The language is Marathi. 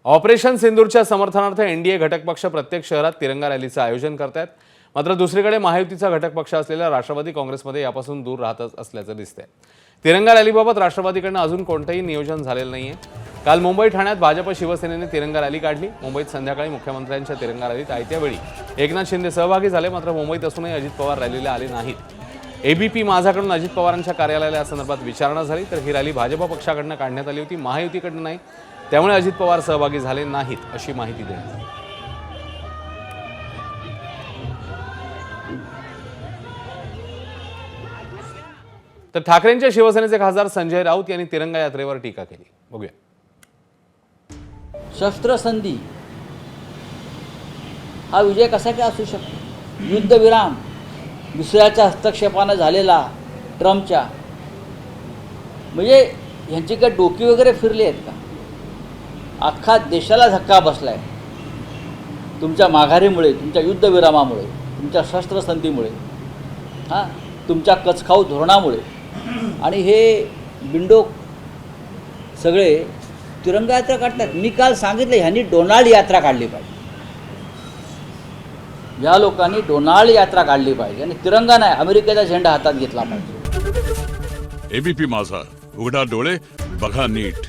ऑपरेशन सिंदूरच्या समर्थनार्थ एनडीए घटक पक्ष प्रत्येक शहरात तिरंगा रॅलीचं आयोजन करतायत। मात्र दुसरीकडे महायुतीचा घटक पक्ष असलेल्या राष्ट्रवादी काँग्रेसमध्ये यापासून दूर राहत असल्याचं दिसतंय। तिरंगा रॅलीबाबत राष्ट्रवादीकडून अजून कोणतेही नियोजन झालेलं नाहीये। काल मुंबई ठाण्यात भाजप शिवसेनेने तिरंगा रॅली काढली। मुंबईत संध्याकाळी मुख्यमंत्र्यांच्या तिरंगा रॅलीत आयत्या वेळी एकनाथ शिंदे सहभागी झाले। मात्र मुंबईत असूनही अजित पवार रॅलीला आले नाहीत। एबीपी माझाकडून अजित पवारांच्या कार्यालयाला या संदर्भात विचारणा झाली तर ही रॅली भाजप पक्षाकडून काढण्यात आली होती, महायुतीकडून नाही। त्यामुळे अजित पवार सहभागी झाले नाहीत अशी माहिती देण्यात आली। तर ठाकरेंच्या शिवसेनेचे खासदार संजय राऊत यांनी तिरंगा यात्रेवर टीका केली। बघूया। शस्त्रसंधी हा विजय कसा काय असू शकतो? युद्धविराम दुसऱ्याच्या हस्तक्षेपानं झालेला ट्रम्पच्या, म्हणजे ह्यांची काय डोकी वगैरे फिरली आहेत का? अख्खा देशाला धक्का बसलाय तुमच्या माघारीमुळे, तुमच्या युद्धविरामामुळे, तुमच्या शस्त्रसंधीमुळे, हां, तुमच्या कचखाऊ धोरणामुळे। आणि हे बिंडोक सगळे तिरंगा यात्रा काढतात। मी काल सांगितलं ह्यांनी डोनाल्ड यात्रा काढली पाहिजे। या लोकांनी डोनाल्ड यात्रा काढली पाहिजे आणि तिरंगा नाही, अमेरिकेचा झेंडा हातात घेतला पाहिजे। एबीपी माझा, उघडा डोळे बघा नीट।